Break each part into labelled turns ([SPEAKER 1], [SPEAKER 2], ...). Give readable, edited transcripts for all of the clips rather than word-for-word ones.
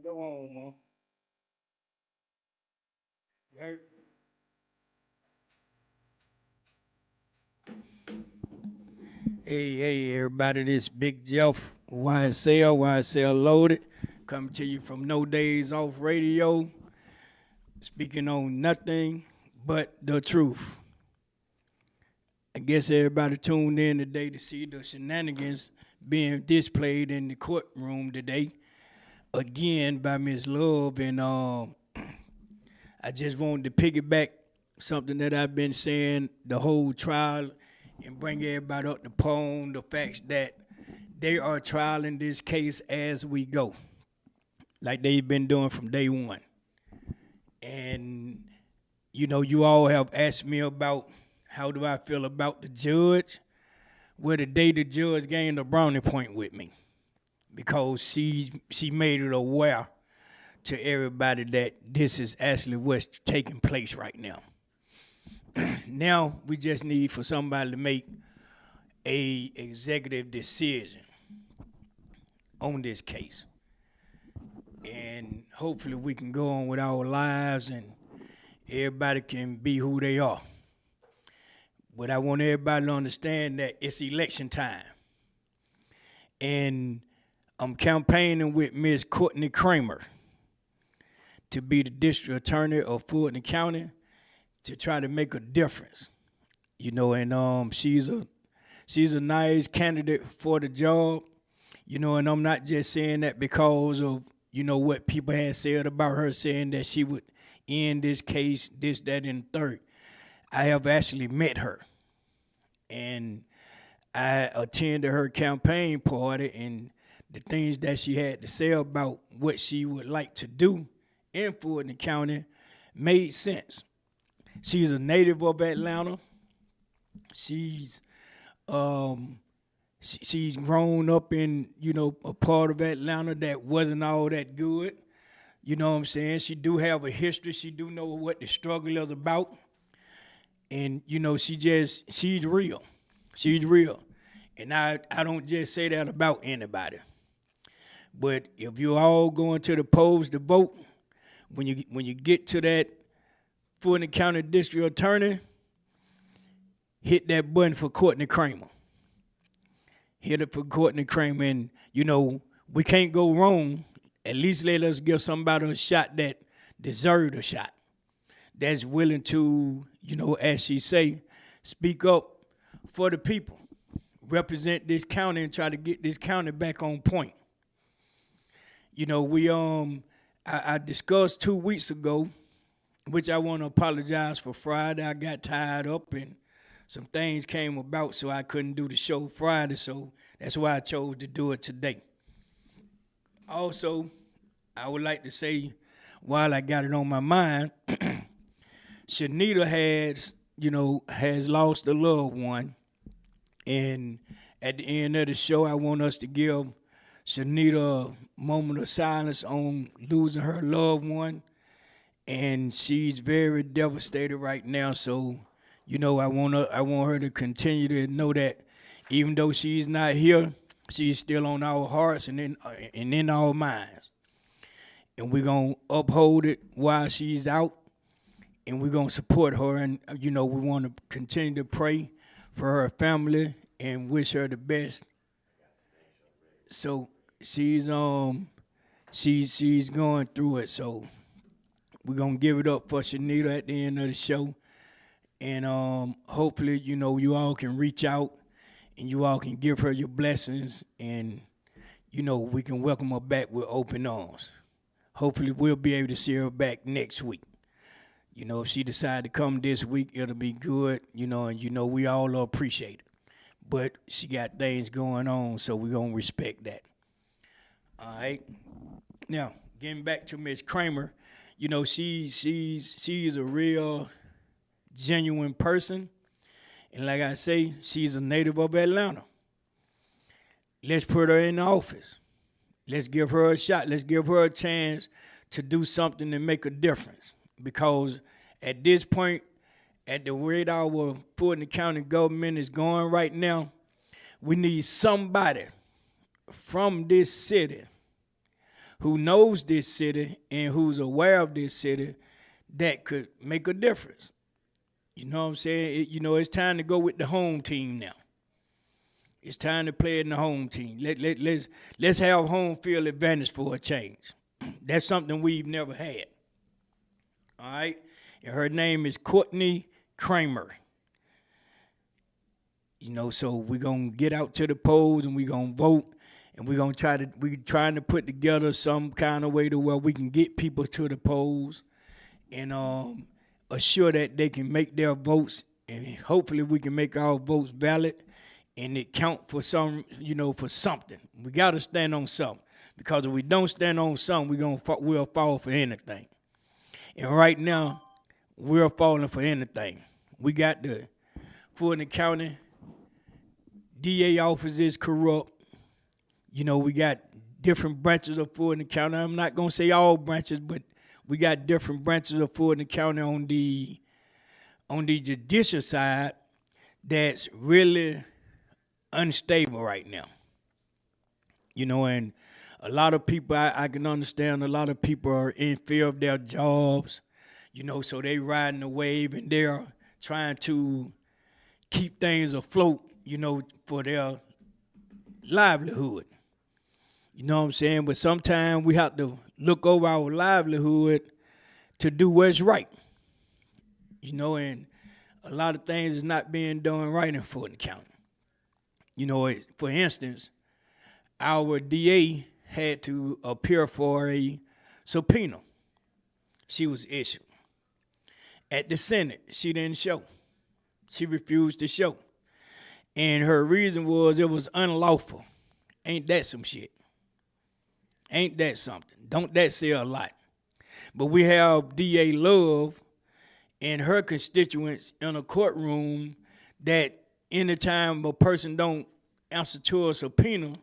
[SPEAKER 1] Go on, man. Hey, hey, everybody, this Big Jeff, YSL loaded, coming to you from No Days Off Radio. speaking on nothing but the truth. I guess everybody tuned in today to see the shenanigans being displayed in the courtroom today, again by Miss Love, and I just wanted to piggyback something that I've been saying the whole trial and bring everybody up to pawn the facts that they are trialing this case as we go, like they've been doing from day one. And you all have asked me about how do I feel about the judge. Well, today the judge gained a brownie point with me because she made it aware to everybody that this is actually what's taking place right now. Now we just need for somebody to make a executive decision on this case. And hopefully we can go on with our lives and everybody can be who they are. But I want everybody to understand that it's election time. And I'm campaigning with Ms. Courtney Kramer to be the district attorney of Fulton County to try to make a difference. And she's a nice candidate for the job. And I'm not just saying that because of, what people had said about her, saying that she would end this case, this, that, and the third. I have actually met her. And I attended her campaign party, and the things that she had to say about what she would like to do in Fulton County made sense. She's a native of Atlanta. She's grown up in, a part of Atlanta that wasn't all that good. You know what I'm saying? She do have a history. She do know what the struggle is about. And, she's real. She's real. And I don't just say that about anybody. But if you're all going to the polls to vote, when you get to that Fulton County District Attorney, hit that button for Courtney Kramer. Hit it for Courtney Kramer. And, we can't go wrong. At least let us give somebody a shot that deserved a shot. That's willing to, as she say, speak up for the people. Represent this county and try to get this county back on point. I discussed 2 weeks ago, which I want to apologize for Friday. I got tied up and some things came about, so I couldn't do the show Friday, so that's why I chose to do it today. Also, I would like to say, while I got it on my mind, Shanita has lost a loved one, and at the end of the show, I want us to give Shanita a moment of silence on losing her loved one, and she's very devastated right now. So, I want her to continue to know that even though she's not here, she's still on our hearts and in our minds. And we're gonna uphold it while she's out, and we're gonna support her. And we want to continue to pray for her family and wish her the best. So she's going through it. So we're gonna give it up for Shanita at the end of the show. And hopefully, you all can reach out and you all can give her your blessings, and we can welcome her back with open arms. Hopefully we'll be able to see her back next week. If she decide to come this week, it'll be good, and we all appreciate it. But she got things going on, so we're going to respect that. All right. Now, getting back to Miss Kramer, she's a real, genuine person. And like I say, she's a native of Atlanta. Let's put her in the office. Let's give her a shot. Let's give her a chance to do something and make a difference. Because at this point, at the rate our Fulton County government is going right now, we need somebody from this city who knows this city and who's aware of this city that could make a difference. You know what I'm saying? It's time to go with the home team now. It's time to play in the home team. Let's have home field advantage for a change. That's something we've never had. All right, and her name is Courtney Kramer. So we're gonna get out to the polls and we're gonna vote, and we trying to put together some kind of way to where we can get people to the polls and assure that they can make their votes, and hopefully we can make our votes valid and it count for for something. We gotta stand on something, because if we don't stand on something, we'll fall for anything. And right now, we're falling for anything. We got the Fulton County DA office is corrupt. We got different branches of Fulton County. I'm not gonna say all branches, but we got different branches of Fulton County on the judicial side that's really unstable right now. And a lot of people, I can understand, a lot of people are in fear of their jobs, so they riding the wave and they're trying to keep things afloat, for their livelihood. You know what I'm saying? But sometimes we have to look over our livelihood to do what's right. And a lot of things is not being done right in Fulton County. For instance, our DA had to appear for a subpoena. She was issued. At the Senate, she didn't show. She refused to show. And her reason was it was unlawful. Ain't that some shit? Ain't that something? Don't that say a lot? But we have DA Love and her constituents in a courtroom that anytime a person don't answer to a subpoena,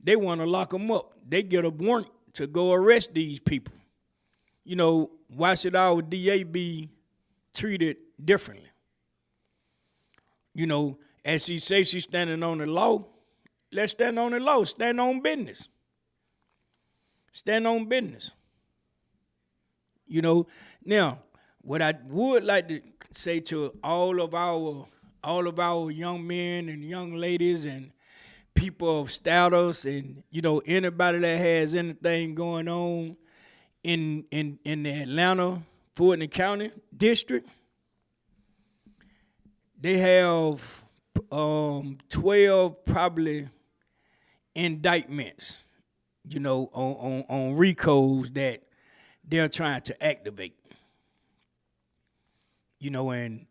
[SPEAKER 1] they want to lock them up. They get a warrant to go arrest these people. Why should our DA be treated differently? As she says she's standing on the law, let's stand on the law. Stand on business. Stand on business. Now, what I would like to say to all of our young men and young ladies and people of status and anybody that has anything going on in the Atlanta, Fulton County district, they have 12 probably indictments, on RICOs that they're trying to activate. And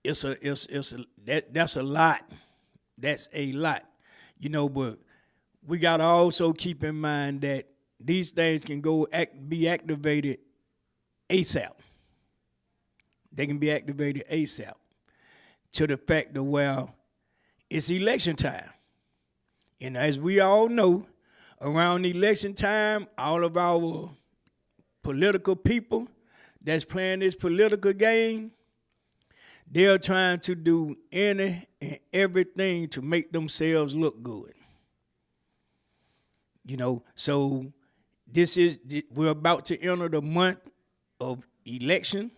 [SPEAKER 1] that's a lot. That's a lot. But we gotta also keep in mind that these things can be activated ASAP. They can be activated ASAP. To the fact of, well, it's election time. And as we all know, around election time, all of our political people that's playing this political game, they're trying to do any and everything to make themselves look good. So we're about to enter the month of election.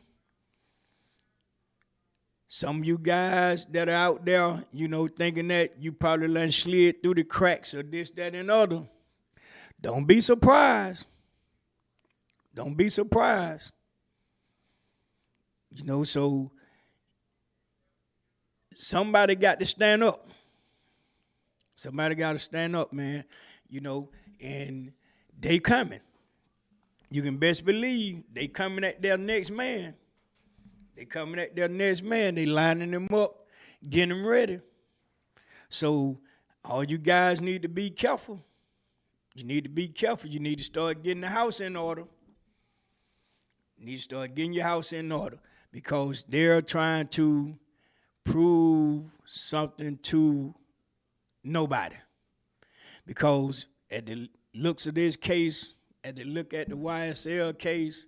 [SPEAKER 1] Some of you guys that are out there, thinking that you probably done slid through the cracks or this, that, and other, don't be surprised. Don't be surprised. So somebody got to stand up. Somebody got to stand up, man. And they coming. You can best believe they coming at their next man. They coming at their next man. They lining them up, getting them ready. So all you guys need to be careful. You need to be careful. You need to start getting the house in order. You need to start getting your house in order, because they're trying to prove something to nobody. Because at the looks of this case, at the look at the YSL case,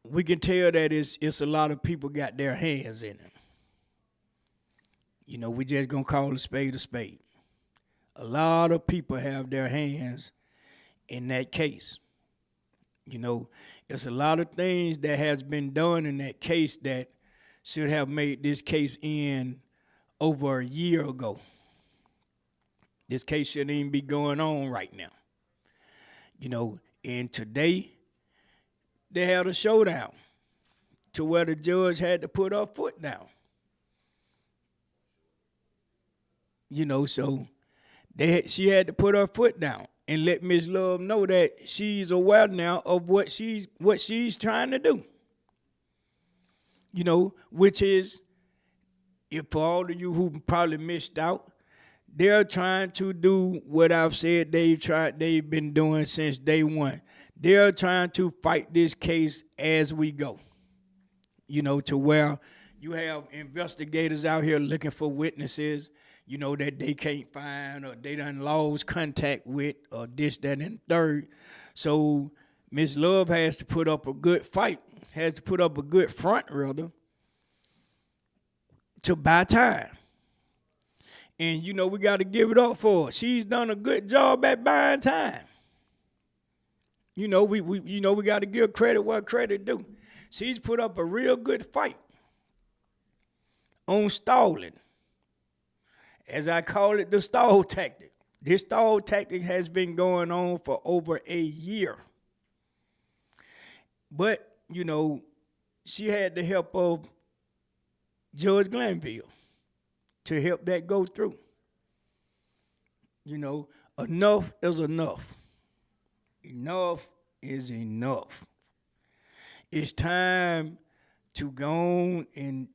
[SPEAKER 1] we can tell that it's a lot of people got their hands in it. We just gonna call a spade a spade. A lot of people have their hands in that case. It's a lot of things that has been done in that case that should have made this case end over a year ago. This case shouldn't even be going on right now. And today, they had a showdown to where the judge had to put her foot down. So she had to put her foot down and let Miss Love know that she's aware now of what she's trying to do. Which is, if for all of you who probably missed out, they're trying to do what I've said they've been doing since day one. They're trying to fight this case as we go. To where you have investigators out here looking for witnesses, that they can't find or they done lost contact with or this, that, and third. So Miss Love has to put up a good fight, has to put up a good front, rather, to buy time. And, we got to give it up for her. She's done a good job at buying time. We got to give credit what credit due. She's put up a real good fight on stalling. As I call it, the stall tactic. This stall tactic has been going on for over a year. But, she had the help of Judge Glanville to help that go through. Enough is enough. Enough is enough. It's time to go on and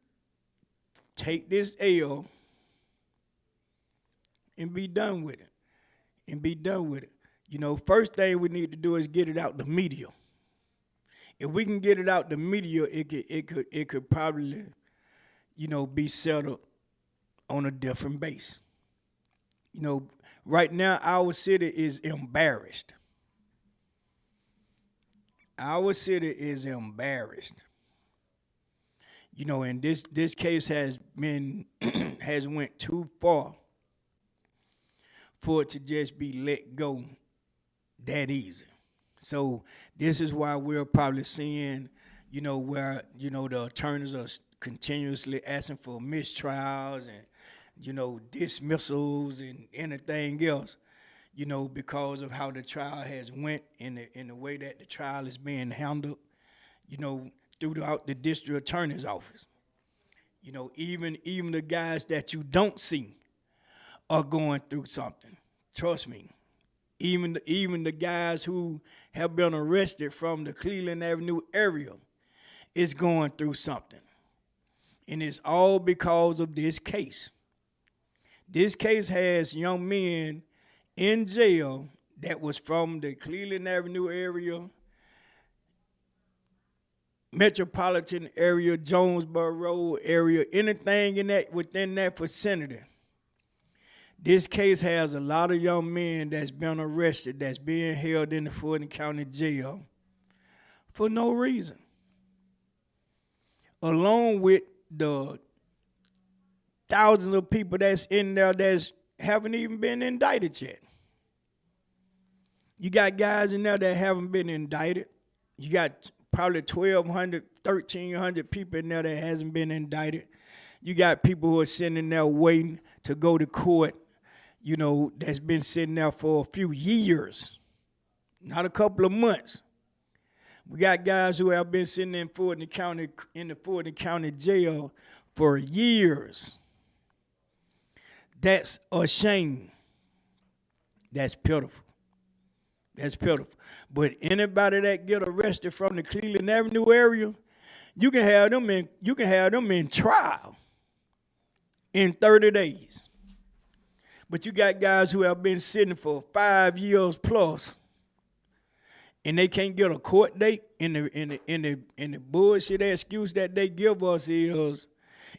[SPEAKER 1] take this L and be done with it. First thing we need to do is get it out the media. If we can get it out the media, it could probably, be settled on a different base. Right now our city is embarrassed. Our city is embarrassed. And this case has went too far for it to just be let go that easy. So this is why we're probably seeing, where, the attorneys are continuously asking for mistrials and, dismissals and anything else, because of how the trial has went in the way that the trial is being handled, throughout the district attorney's office. Even the guys that you don't see are going through something. Trust me. Even the guys who have been arrested from the Cleveland Avenue area is going through something. And it's all because of this case. This case has young men in jail that was from the Cleveland Avenue area, metropolitan area, Jonesboro Road area, anything within that vicinity. This case has a lot of young men that's been arrested, that's being held in the Fulton County Jail for no reason, along with the thousands of people that's in there that's haven't even been indicted yet. You got guys in there that haven't been indicted. You got probably 1,200, 1,300 people in there that hasn't been indicted. You got people who are sitting in there waiting to go to court, that's been sitting there for a few years, not a couple of months. We got guys who have been sitting in the Fulton County Jail for years. That's a shame. That's pitiful. That's pitiful. But anybody that get arrested from the Cleveland Avenue area, you can have them in trial in 30 days. But you got guys who have been sitting for 5 years plus, and they can't get a court date. And the bullshit excuse that they give us is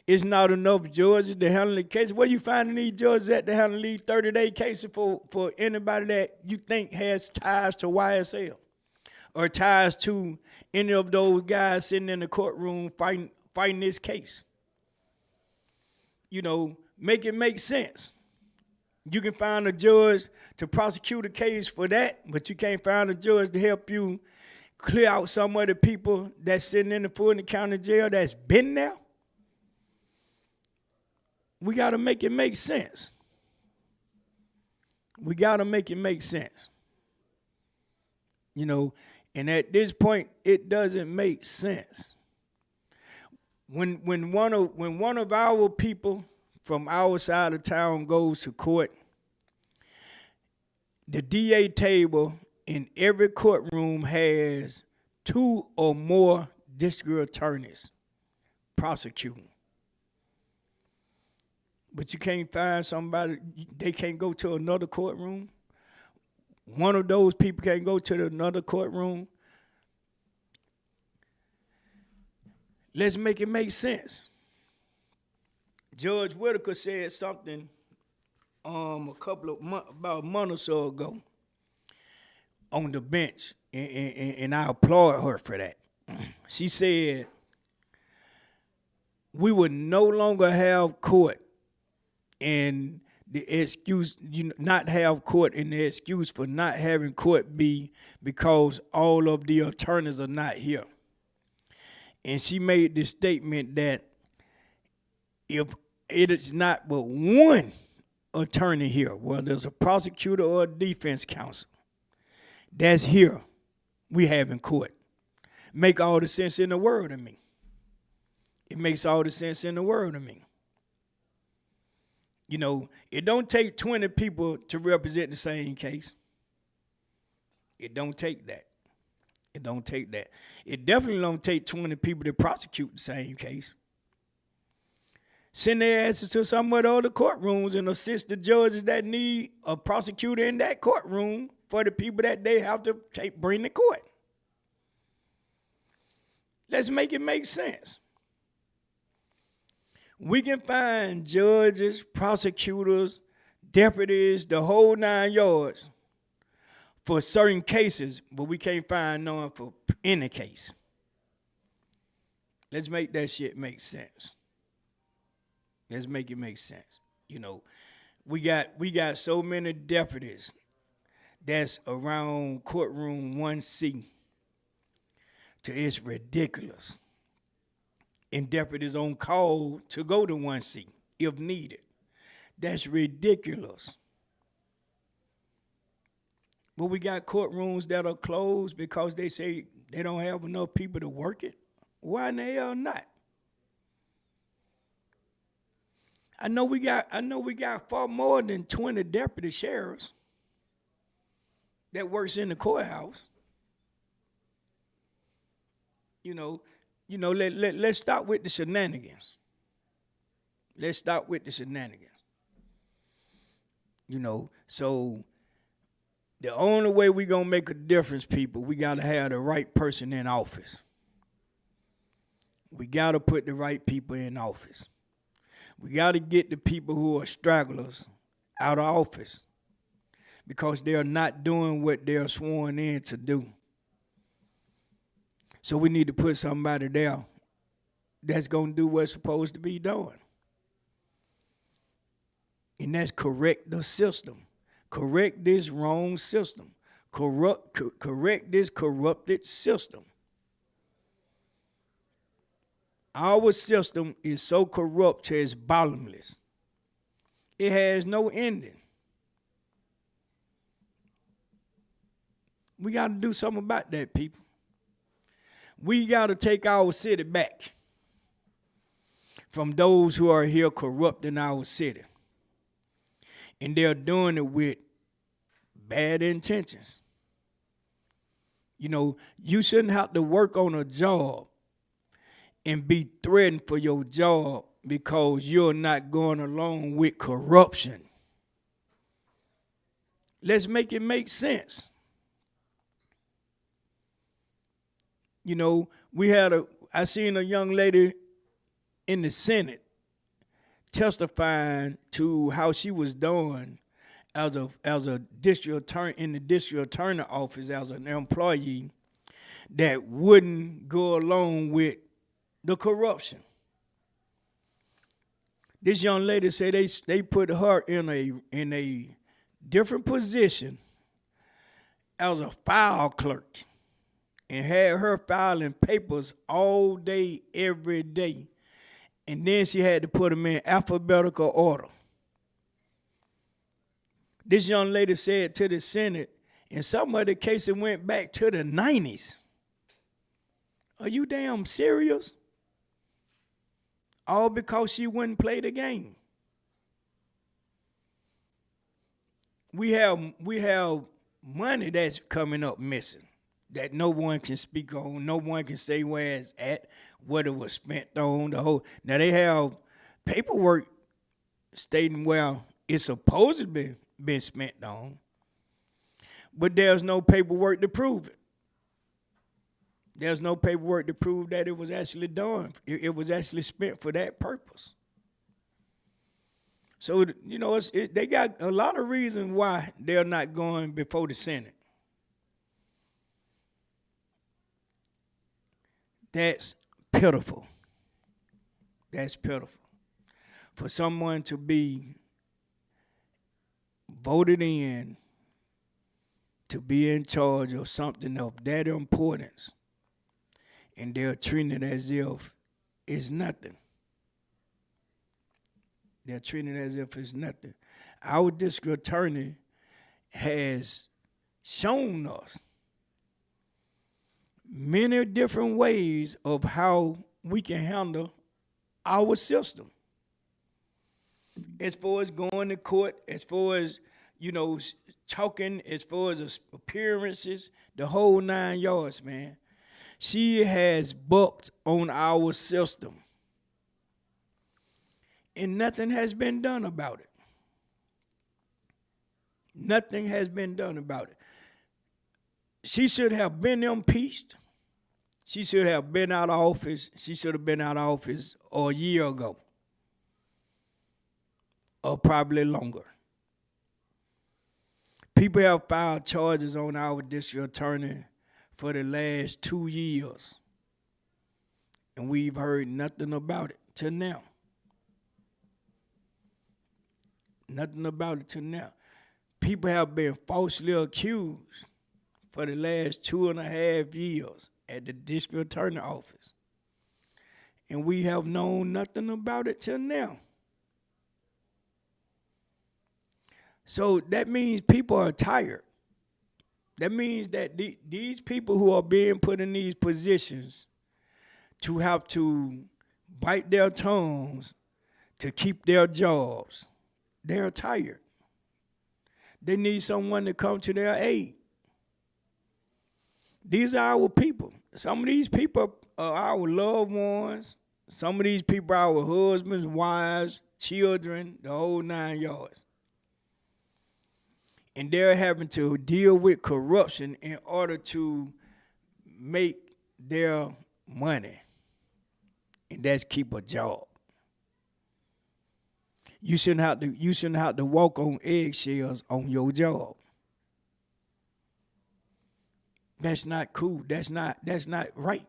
[SPEAKER 1] it's not enough judges to handle the case. Where you finding these judges at to handle these 30-day cases for anybody that you think has ties to YSL or ties to any of those guys sitting in the courtroom fighting this case? Make it make sense. You can find a judge to prosecute a case for that, but you can't find a judge to help you clear out some of the people that's sitting in the Fulton County Jail that's been there. We got to make it make sense. We got to make it make sense. And at this point, it doesn't make sense. When one of our people from our side of town goes to court, the DA table in every courtroom has 2 or more district attorneys prosecuting. But you can't find somebody, they can't go to another courtroom. One of those people can't go to another courtroom. Let's make it make sense. Judge Whitaker said something about a month or so ago on the bench, and I applaud her for that. She said, we would no longer have court and the excuse, not have court, and the excuse for not having court be because all of the attorneys are not here. And she made the statement that if it is not but one attorney here, whether it's a prosecutor or a defense counsel, that's here, we have in court. Make all the sense in the world to me. It makes all the sense in the world to me. You know, it don't take 20 people to represent the same case. It don't take that. It don't take that. It definitely don't take 20 people to prosecute the same case. Send their asses to some of the other courtrooms and assist the judges that need a prosecutor in that courtroom for the people that they have to bring to court. Let's make it make sense. We can find judges, prosecutors, deputies, the whole 9 yards for certain cases, but we can't find none for any case. Let's make that shit make sense. Let's make it make sense. You know, we got so many deputies that's around courtroom 1C to it's ridiculous. And deputies on call to go to 1C if needed. That's ridiculous. But we got courtrooms that are closed because they say they don't have enough people to work it. Why in the hell not? I know we got far more than 20 deputy sheriffs that works in the courthouse. Let's stop with the shenanigans. Let's stop with the shenanigans. So the only way we gonna make a difference, people, we gotta have the right person in office. We gotta put the right people in office. We gotta get the people who are stragglers out of office because they're not doing what they're sworn in to do. So we need to put somebody there that's going to do what's supposed to be done. And that's correct the system. Correct this wrong system. Correct this corrupted system. Our system is so corrupt that it's bottomless. It has no ending. We got to do something about that, people. We got to take our city back from those who are here corrupting our city. And they're doing it with bad intentions. You shouldn't have to work on a job and be threatened for your job because you're not going along with corruption. Let's make it make sense. I seen a young lady in the Senate testifying to how she was doing as a district attorney in the district attorney office as an employee that wouldn't go along with the corruption. This young lady said they put her in a different position as a file clerk and had her filing papers all day, every day. And then she had to put them in alphabetical order. This young lady said to the Senate In some other cases, it went back to the 90s. Are you damn serious? All because she wouldn't play the game. We have money that's coming up missing that no one can speak on, no one can say where it's at, what it was spent on, the whole. Now they have paperwork stating where it's supposedly been spent on, but there's no paperwork to prove it. There's no paperwork to prove that it was actually done. It was actually spent for that purpose. So, you know, they got a lot of reasons why they're not going before the Senate. That's pitiful. That's pitiful. For someone to be voted in to be in charge of something of that importance, and they're treating it as if it's nothing. They're treating it as if it's nothing. Our district attorney has shown us many different ways of how we can handle our system. As far as going to court, as far as, you know, talking, as far as appearances, the whole 9 yards, man. She has bucked on our system. And nothing has been done about it. Nothing has been done about it. She should have been impeached. She should have been out of office. She should have been out of office a year ago. Or probably longer. People have filed charges on our district attorney for the last 2 years. And we've heard nothing about it till now. Nothing about it till now. People have been falsely accused for the last 2.5 years at the district attorney office. And we have known nothing about it till now. So that means people are tired. That means that these people who are being put in these positions to have to bite their tongues to keep their jobs, they're tired. They need someone to come to their aid. These are our people. Some of these people are our loved ones. Some of these people are our husbands, wives, children, the whole 9 yards. And they're having to deal with corruption in order to make their money. And that's keep a job. You shouldn't have to walk on eggshells on your job. That's not cool. That's not right.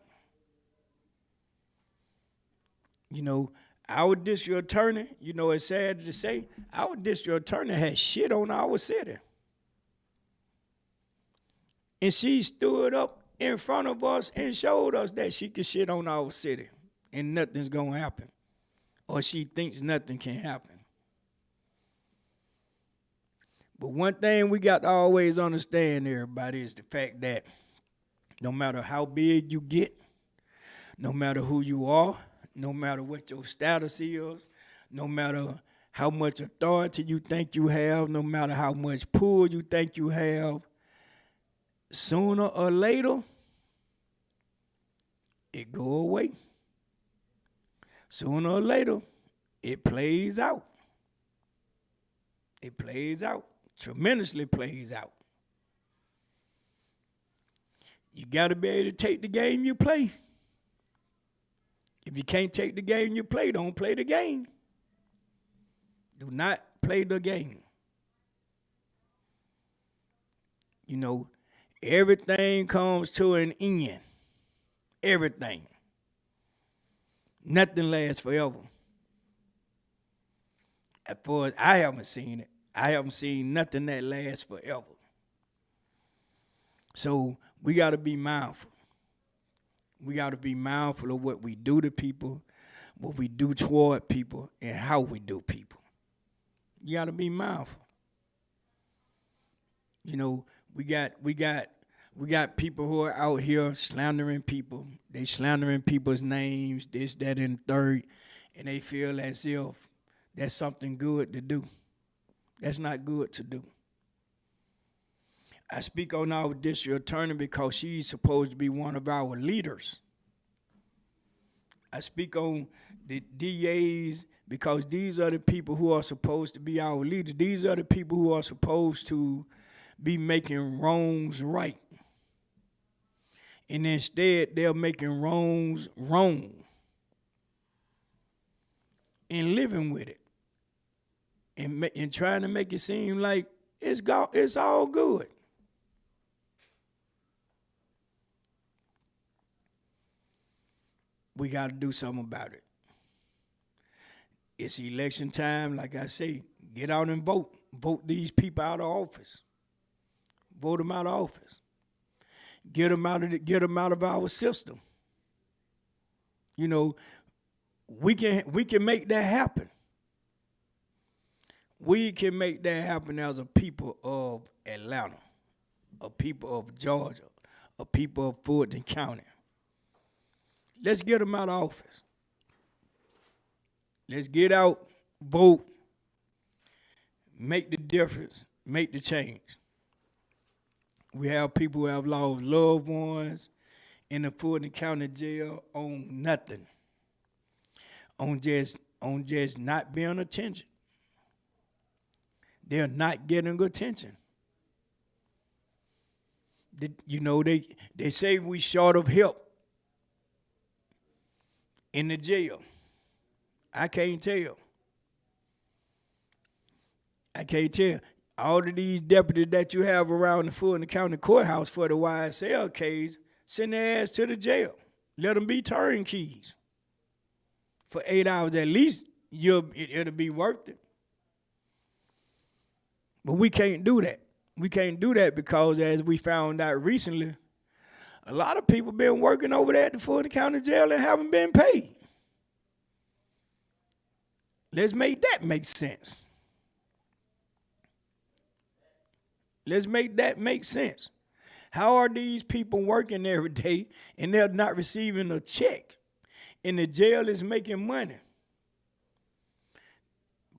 [SPEAKER 1] You know, our district attorney, you know, it's sad to say, our district attorney has shit on our city. And she stood up in front of us and showed us that she could shit on our city and nothing's going to happen. Or she thinks nothing can happen. But one thing we got to always understand, everybody, is the fact that no matter how big you get, no matter who you are, no matter what your status is, no matter how much authority you think you have, no matter how much pull you think you have, sooner or later, it go away. Sooner or later, it plays out. It plays out. Tremendously plays out. You got to be able to take the game you play. If you can't take the game you play, don't play the game. Do not play the game. You know, everything comes to an end. Everything. Nothing lasts forever. As far as I haven't seen it, I haven't seen nothing that lasts forever. So we got to be mindful. We got to be mindful of what we do to people, what we do toward people, and how we do people. You got to be mindful. You know, We got people who are out here slandering people. They slandering people's names, this, that, and the third, and they feel as if that's something good to do. That's not good to do. I speak on our district attorney because she's supposed to be one of our leaders. I speak on the DAs because these are the people who are supposed to be our leaders. These are the people who are supposed to be making wrongs right. And instead, they're making wrongs wrong and living with it and trying to make it seem like it's all good. We got to do something about it. It's election time, like I say, get out and vote. Vote these people out of office. Vote them out of office. Get them out of our system. You know, we can make that happen. We can make that happen as a people of Atlanta, a people of Georgia, a people of Fulton County. Let's get them out of office. Let's get out, vote, make the difference, make the change. We have people who have lost loved ones in the Fulton County Jail on nothing, on just not being attention. They're not getting attention. They say we short of help in the jail. I can't tell. All of these deputies that you have around the Fulton County Courthouse for the YSL case, send their ass to the jail. Let them be turnkeys for 8 hours at least. It'll be worth it. But we can't do that. We can't do that because, as we found out recently, a lot of people been working over there at the Fulton County Jail and haven't been paid. Let's make that make sense. Let's make that make sense. How are these people working every day and they're not receiving a check? And the jail is making money.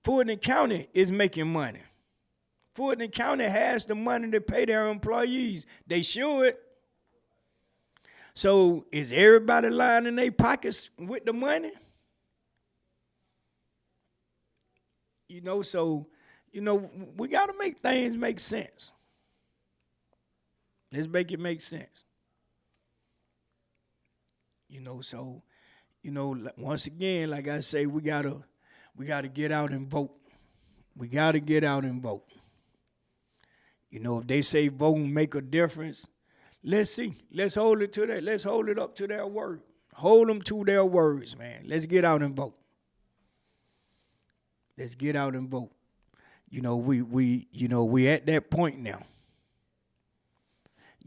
[SPEAKER 1] Fulton County is making money. Fulton County has the money to pay their employees. They should. So is everybody lining their pockets with the money? We got to make things make sense. Let's make it make sense. Once again, like I say, we gotta get out and vote. We gotta get out and vote. If they say vote and make a difference, let's see. Let's hold it to that. Let's hold it up to their word. Hold them to their words, man. Let's get out and vote. Let's get out and vote. We at that point now.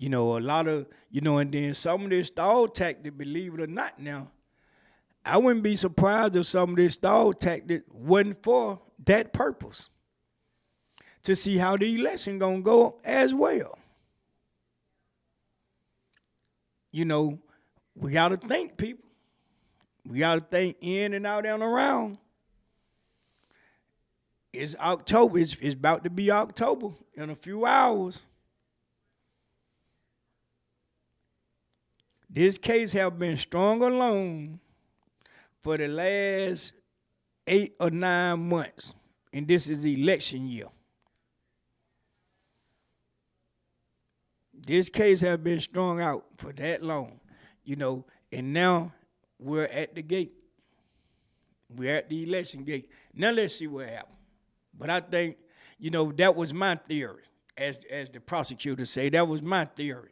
[SPEAKER 1] A lot of, and then some of this stall tactic, believe it or not now, I wouldn't be surprised if some of this stall tactic wasn't for that purpose. To see how the election gonna go as well. We gotta think, people. We gotta think in and out and around. It's October. It's about to be October in a few hours. This case have been strong alone for the last 8 or 9 months, and this is election year. This case have been strung out for that long, and now we're at the gate. We're at the election gate. Now let's see what happens. But I think, that was my theory, as the prosecutors say. That was my theory.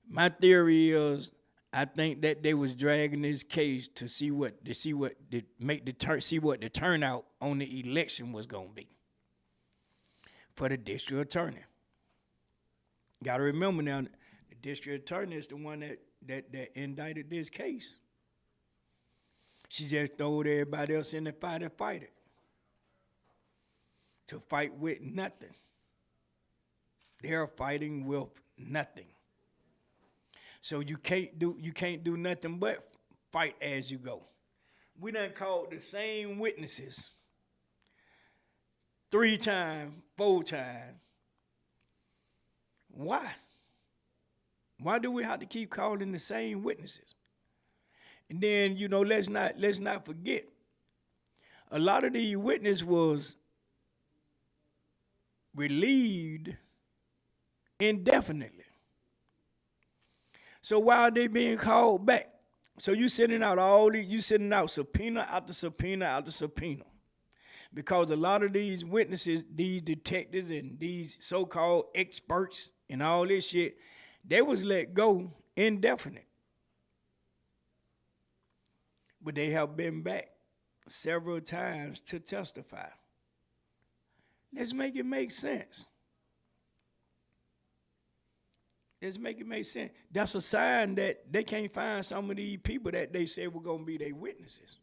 [SPEAKER 1] My theory is, I think that they was dragging this case to see what the turnout on the election was gonna be for the district attorney. Got to remember now, the district attorney is the one that indicted this case. She just told everybody else in the fight to fight it. To fight with nothing. They're fighting with nothing. So you can't do nothing but fight as you go. We done called the same witnesses 3 times, 4 times. Why? Why do we have to keep calling the same witnesses? And then, let's not forget, a lot of these witnesses was relieved indefinitely. So why are they being called back? So you sending out subpoena after subpoena after subpoena. Because a lot of these witnesses, these detectives and these so-called experts and all this shit, they was let go indefinite. But they have been back several times to testify. Let's make it make sense. Let's make it make sense. That's a sign that they can't find some of these people that they said were going to be their witnesses.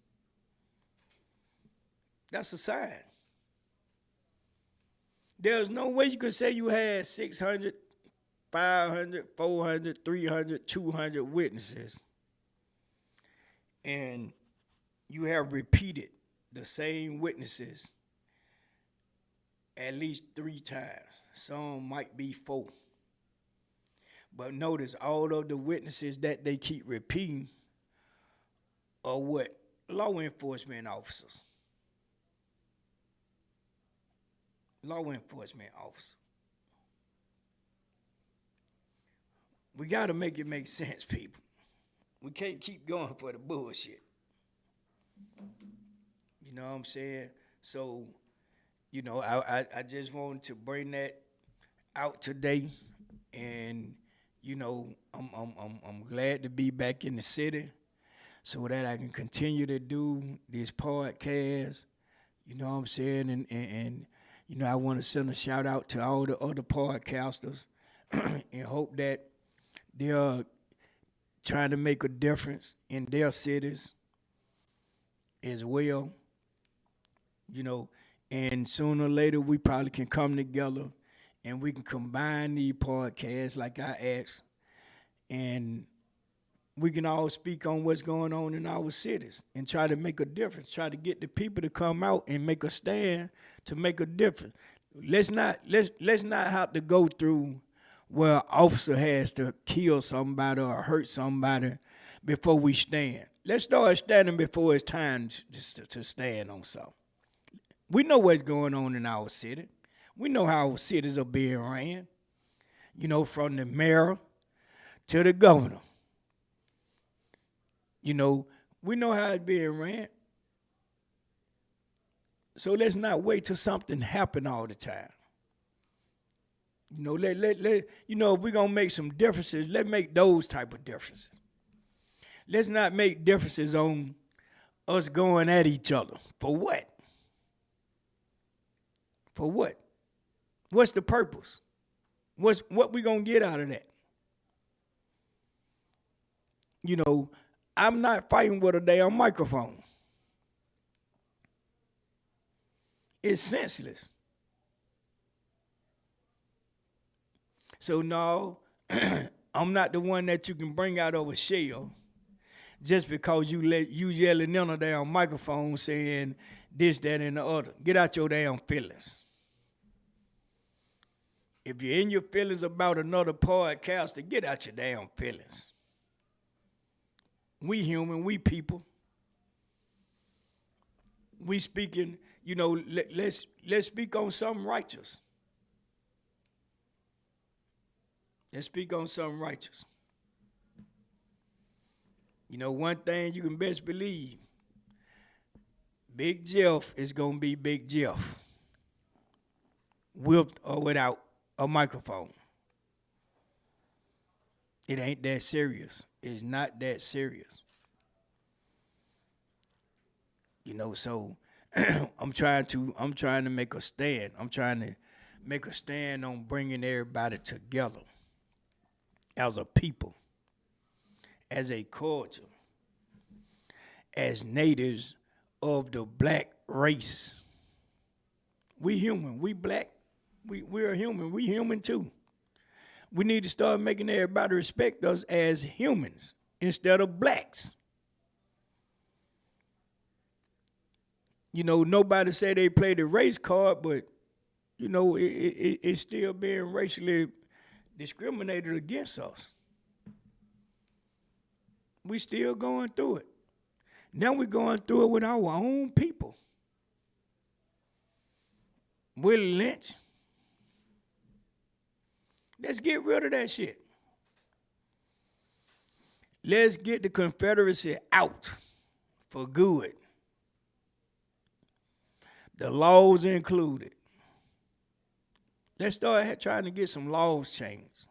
[SPEAKER 1] That's a sign. There's no way you could say you had 600, 500, 400, 300, 200 witnesses, and you have repeated the same witnesses at least 3 times. Some might be 4. But notice all of the witnesses that they keep repeating are what? Law enforcement officers. Law enforcement officers. We got to make it make sense, people. We can't keep going for the bullshit. You know what I'm saying? So, I just wanted to bring that out today, and I'm glad to be back in the city so that I can continue to do this podcast. You know what I'm saying? And I want to send a shout out to all the other podcasters and hope that they're trying to make a difference in their cities as well. And sooner or later we probably can come together and we can combine these podcasts like I asked, and we can all speak on what's going on in our cities and try to make a difference, try to get the people to come out and make a stand to make a difference. Let's not have to go through where an officer has to kill somebody or hurt somebody before we stand. Let's start standing before it's time to stand on something. We know what's going on in our city. We know how our cities are being ran, from the mayor to the governor. We know how it's being ran. So let's not wait till something happen all the time. If we're going to make some differences, let's make those type of differences. Let's not make differences on us going at each other. For what? For what? What's the purpose? What we gonna get out of that? I'm not fighting with a damn microphone. It's senseless. So no, I'm not the one that you can bring out of a shell just because you yelling in a damn microphone saying this, that, and the other. Get out your damn feelings. If you're in your feelings about another podcaster, get out your damn feelings. We human, we people. We speaking, let's speak on something righteous. Let's speak on something righteous. One thing you can best believe, Big Jeff is going to be Big Jeff, with or without a microphone. It ain't that serious. It's not that serious. So I'm trying to make a stand. I'm trying to make a stand on bringing everybody together as a people, as a culture, as natives of the black race. We human. We black. We're human. We human too. We need to start making everybody respect us as humans instead of blacks. You know, nobody say they play the race card, but you know, it's still being racially discriminated against us. We still going through it. Now we're going through it with our own people. Willie Lynch. Let's get rid of that shit. Let's get the Confederacy out for good. The laws included. Let's start trying to get some laws changed.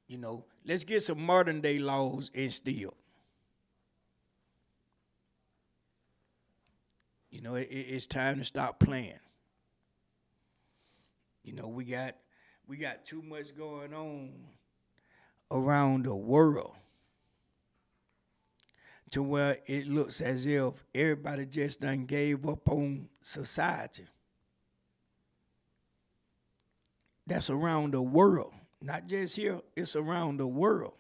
[SPEAKER 1] You know, let's get some modern day laws instilled. You know, it's time to stop playing. You know, we got too much going on around the world to where it looks as if everybody just done gave up on society. That's around the world. Not just here, it's around the world.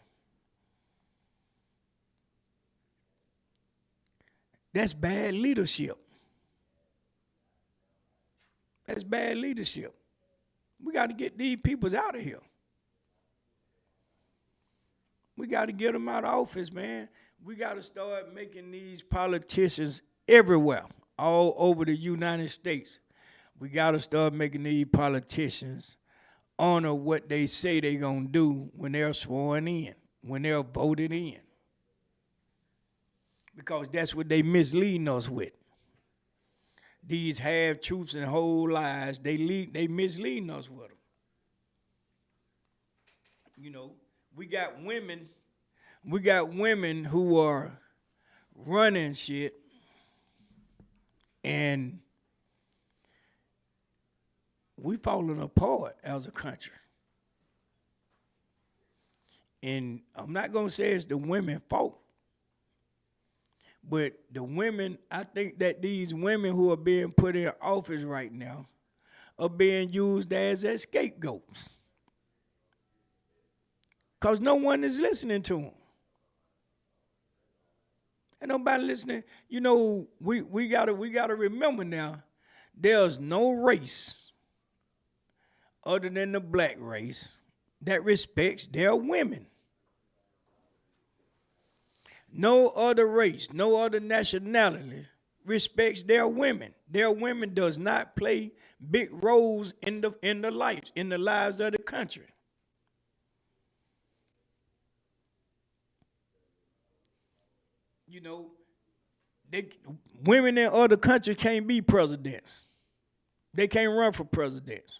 [SPEAKER 1] That's bad leadership. That's bad leadership. We got to get these peoples out of here. We got to get them out of office, man. We got to start making these politicians everywhere, all over the United States. We got to start making these politicians honor what they say they're going to do when they're sworn in, when they're voted in. Because that's what they misleading us with. These half-truths and whole lies, they misleading us with them. You know, we got women who are running shit, and we falling apart as a country. And I'm not going to say it's the women's fault. But the women, I think that these women who are being put in office right now are being used as scapegoats. Because no one is listening to them. Ain't nobody listening. You know, we gotta remember now, there's no race other than the black race that respects their women. No other race, no other nationality respects their women. Their women does not play big roles in the lives of the country. You know, women in other countries can't be presidents. They can't run for presidents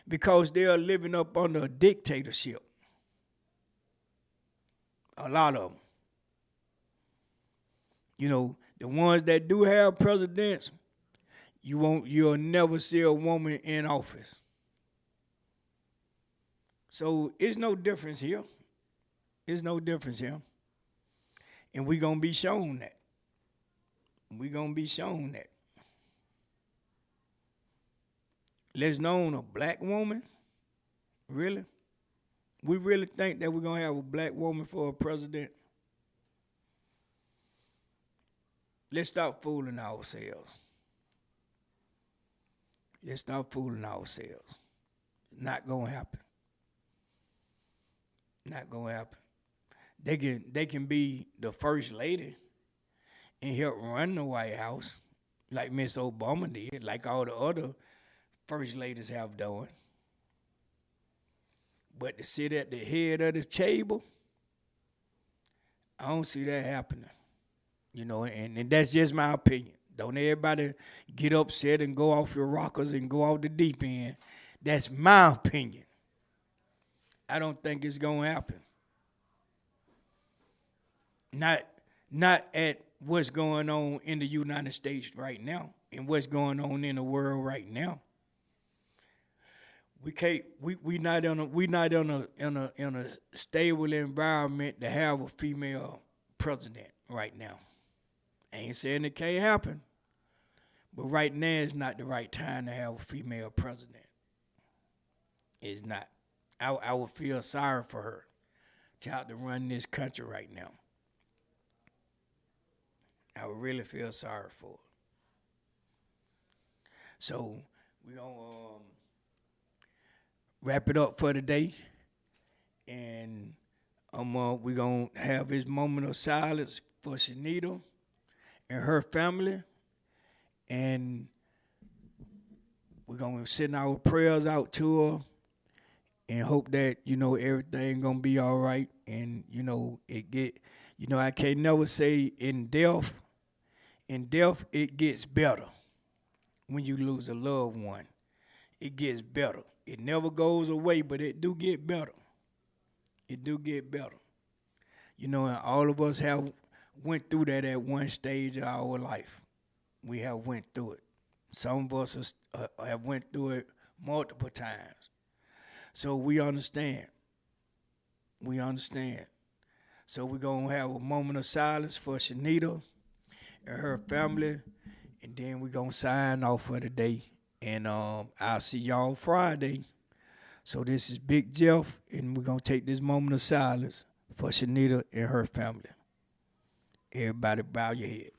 [SPEAKER 1] because they are living up under a dictatorship. A lot of them. You know, the ones that do have presidents, you'll never see a woman in office. So it's no difference here. It's no difference here. And we're going to be shown that. We're going to be shown that. Let's known a black woman? Really? We really think that we're going to have a black woman for a president? Let's stop fooling ourselves. Let's stop fooling ourselves. Not going to happen. Not going to happen. They can be the first lady and help run the White House like Miss Obama did, like all the other first ladies have done. But to sit at the head of the table, I don't see that happening. You know, and that's just my opinion. Don't everybody get upset and go off your rockers and go off the deep end. That's my opinion. I don't think it's going to happen. Not at what's going on in the United States right now and what's going on in the world right now. We not in a stable environment to have a female president right now. I ain't saying it can't happen, but right now is not the right time to have a female president. It's not. I would feel sorry for her to have to run this country right now. I would really feel sorry for her. So we're going to wrap it up for today. And we're going to have this moment of silence for Shanita and her family. And we're going to send our prayers out to her and hope that, everything going to be all right. And, I can't never say in death, it gets better when you lose a loved one. It gets better. It never goes away, but it do get better. It do get better. And all of us have went through that at one stage of our life. We have went through it. Some of us have went through it multiple times. So we understand. We understand. So we're going to have a moment of silence for Shanita and her family, and then we're going to sign off for the day. And I'll see y'all Friday. So this is Big Jeff, and we're going to take this moment of silence for Shanita and her family. Everybody bow your head.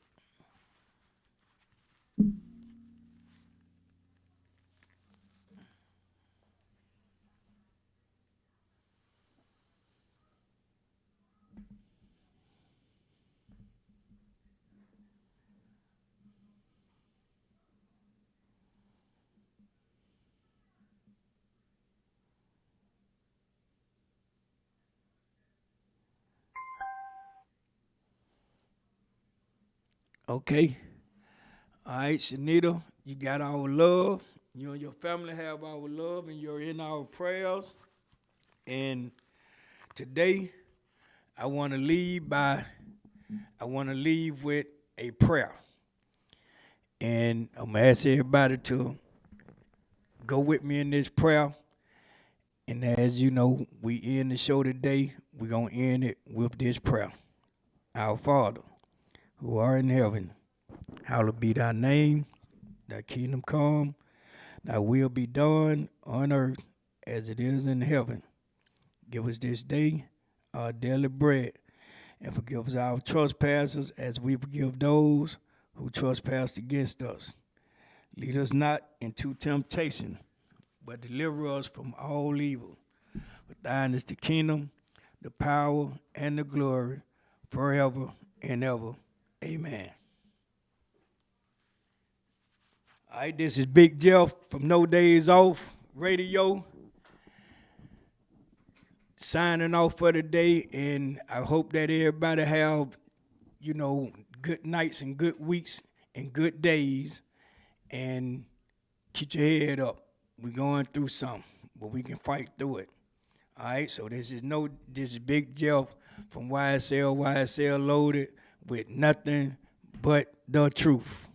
[SPEAKER 1] Okay. All right, Shanita, you got our love. You and your family have our love, and you're in our prayers. And today, I want to leave with a prayer. And I'm going to ask everybody to go with me in this prayer. And as you know, we end the show today. We're going to end it with this prayer. Our Father, who art in heaven, hallowed be thy name. Thy kingdom come. Thy will be done on earth as it is in heaven. Give us this day our daily bread, and forgive us our trespasses as we forgive those who trespass against us. Lead us not into temptation, but deliver us from all evil. For thine is the kingdom, the power, and the glory, forever and ever. Amen. All right, this is Big Jeff from No Days Off Radio, signing off for the day, and I hope that everybody have, good nights and good weeks and good days, and keep your head up. We're going through something, but we can fight through it. All right, so this is Big Jeff from YSL Loaded with nothing but the truth.